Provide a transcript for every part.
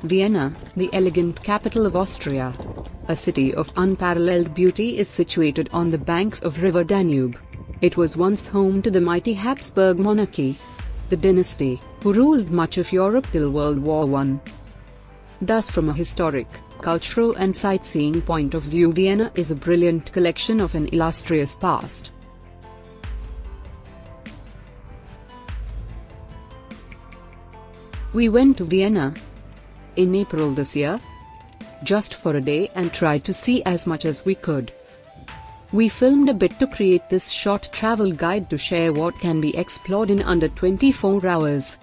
Vienna, the elegant capital of Austria, a city of unparalleled beauty, is situated on the banks of river Danube. It was once home to the mighty Hapsburg monarchy, the dynasty, who ruled much of Europe till World War I. Thus, from a historic, cultural and sightseeing point of view, Vienna is a brilliant collection of an illustrious past. We went to Vienna in April this year, just for a day, and tried to see as much as we could. We filmed a bit to create this short travel guide to share what can be explored in under 24 hours.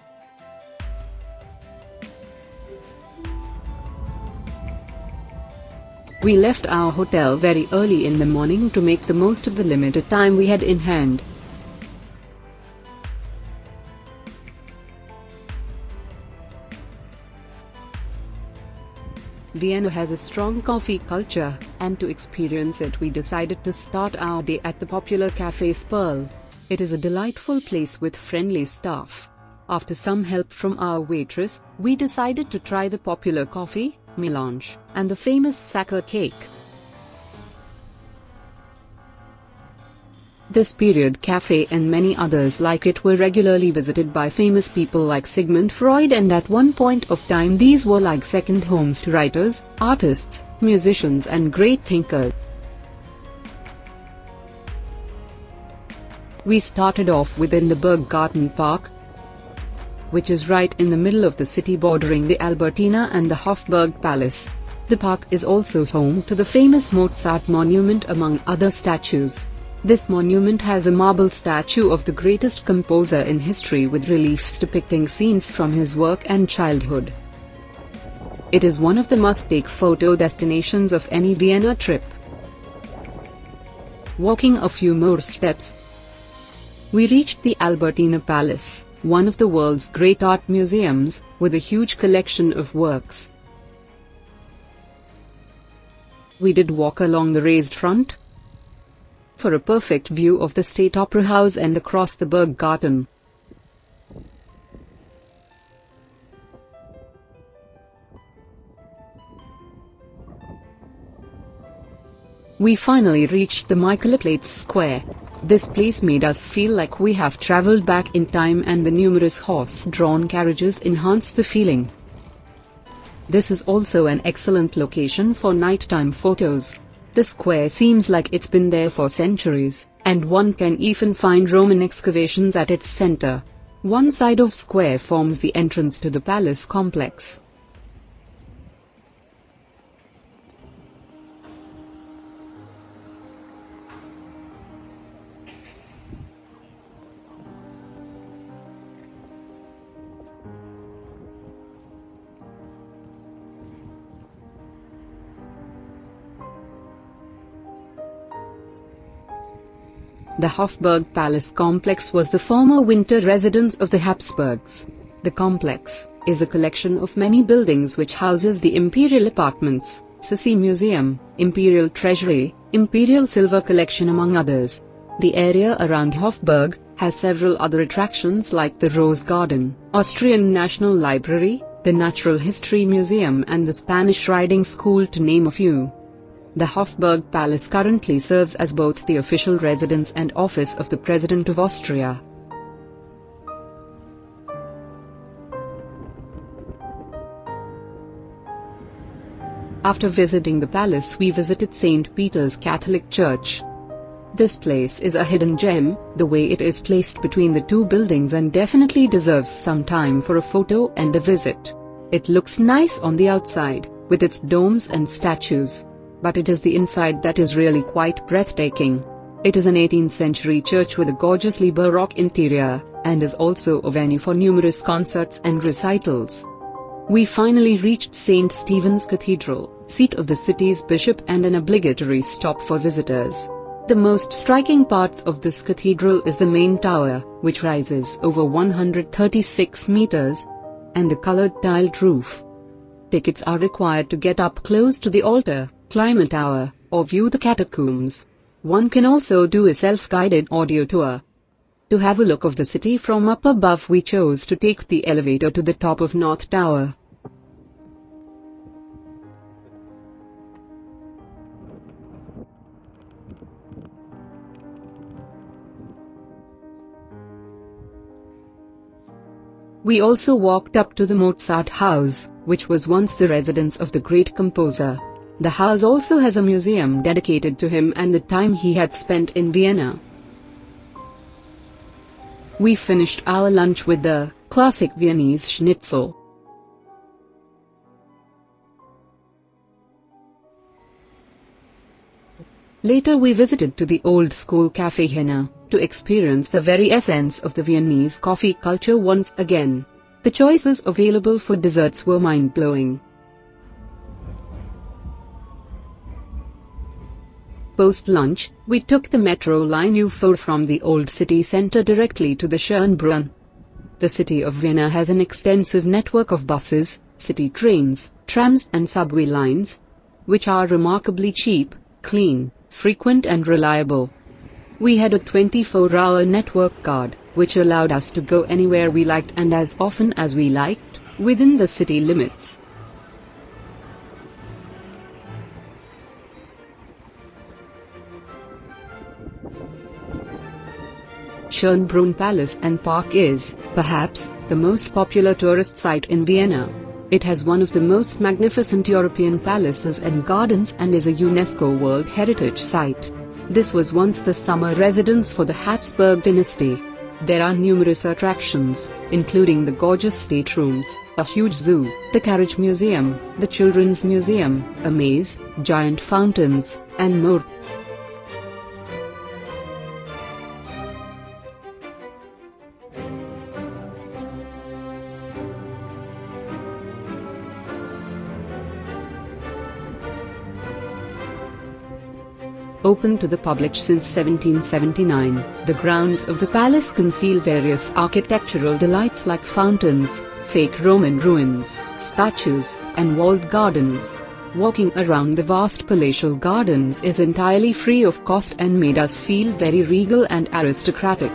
We left our hotel very early in the morning to make the most of the limited time we had in hand. Vienna has a strong coffee culture, and to experience it we decided to start our day at the popular Café Sperl. It is a delightful place with friendly staff. After some help from our waitress, we decided to try the popular coffee, melange, and the famous Sacher cake. This period cafe and many others like it were regularly visited by famous people like Sigmund Freud, and at one point of time these were like second homes to writers, artists, musicians and great thinkers. We started off within the Burggarten Park, which is right in the middle of the city bordering the Albertina and the Hofburg Palace. The park is also home to the famous Mozart monument among other statues. This monument has a marble statue of the greatest composer in history with reliefs depicting scenes from his work and childhood. It is one of the must-take photo destinations of any Vienna trip. Walking a few more steps, we reached the Albertina Palace, one of the world's great art museums, with a huge collection of works. We did walk along the raised front for a perfect view of the State Opera House and across the Burggarten. We finally reached the Michaelertplatz Square. This place made us feel like we have traveled back in time, and the numerous horse-drawn carriages enhanced the feeling. This is also an excellent location for nighttime photos. The square seems like it's been there for centuries, and one can even find Roman excavations at its center. One side of square forms the entrance to the palace complex. The Hofburg Palace complex was the former winter residence of the Habsburgs. The complex is a collection of many buildings which houses the imperial apartments, Sissi Museum, Imperial Treasury, Imperial Silver Collection among others. The area around Hofburg has several other attractions like the Rose Garden, Austrian National Library, the Natural History Museum and the Spanish Riding School, to name a few. The Hofburg Palace currently serves as both the official residence and office of the President of Austria. After visiting the palace, we visited St. Peter's Catholic Church. This place is a hidden gem, the way it is placed between the two buildings, and definitely deserves some time for a photo and a visit. It looks nice on the outside, with its domes and statues, but it is the inside that is really quite breathtaking. It is an 18th century church with a gorgeously Baroque interior, and is also a venue for numerous concerts and recitals. We finally reached St. Stephen's Cathedral, seat of the city's bishop and an obligatory stop for visitors. The most striking parts of this cathedral is the main tower, which rises over 136 meters, and the colored tiled roof. Tickets are required to get up close to the altar, climb a tower, or view the catacombs. One can also do a self-guided audio tour. To have a look of the city from up above, we chose to take the elevator to the top of North Tower. We also walked up to the Mozart house, which was once the residence of the great composer. The house also has a museum dedicated to him and the time he had spent in Vienna. We finished our lunch with the classic Viennese schnitzel. Later we visited to the old-school Café Vienna, to experience the very essence of the Viennese coffee culture once again. The choices available for desserts were mind-blowing. Post-lunch, we took the metro line U4 from the old city center directly to the Schonbrunn. The city of Vienna has an extensive network of buses, city trains, trams and subway lines, which are remarkably cheap, clean, frequent and reliable. We had a 24-hour network card, which allowed us to go anywhere we liked and as often as we liked, within the city limits. Schönbrunn Palace and Park is, perhaps, the most popular tourist site in Vienna. It has one of the most magnificent European palaces and gardens and is a UNESCO World Heritage Site. This was once the summer residence for the Hapsburg dynasty. There are numerous attractions, including the gorgeous staterooms, a huge zoo, the carriage museum, the children's museum, a maze, giant fountains, and more. Open to the public since 1779, the grounds of the palace conceal various architectural delights like fountains, fake Roman ruins, statues, and walled gardens. Walking around the vast palatial gardens is entirely free of cost and made us feel very regal and aristocratic.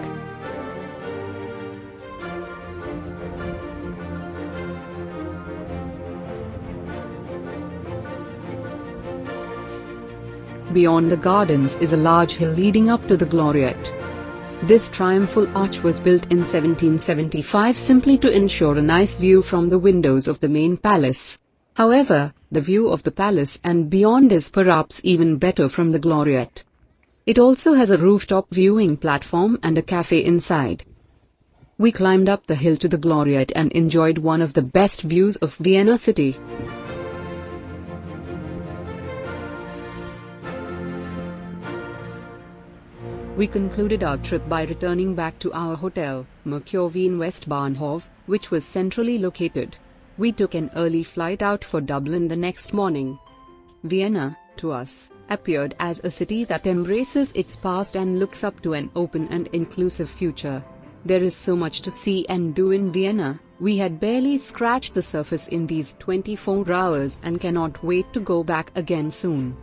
Beyond the gardens is a large hill leading up to the Gloriette. This triumphal arch was built in 1775 simply to ensure a nice view from the windows of the main palace. However, the view of the palace and beyond is perhaps even better from the Gloriette. It also has a rooftop viewing platform and a cafe inside. We climbed up the hill to the Gloriette and enjoyed one of the best views of Vienna city. We concluded our trip by returning back to our hotel, Mercure Westbahnhof, which was centrally located. We took an early flight out for Dublin the next morning. Vienna, to us, appeared as a city that embraces its past and looks up to an open and inclusive future. There is so much to see and do in Vienna. We had barely scratched the surface in these 24 hours and cannot wait to go back again soon.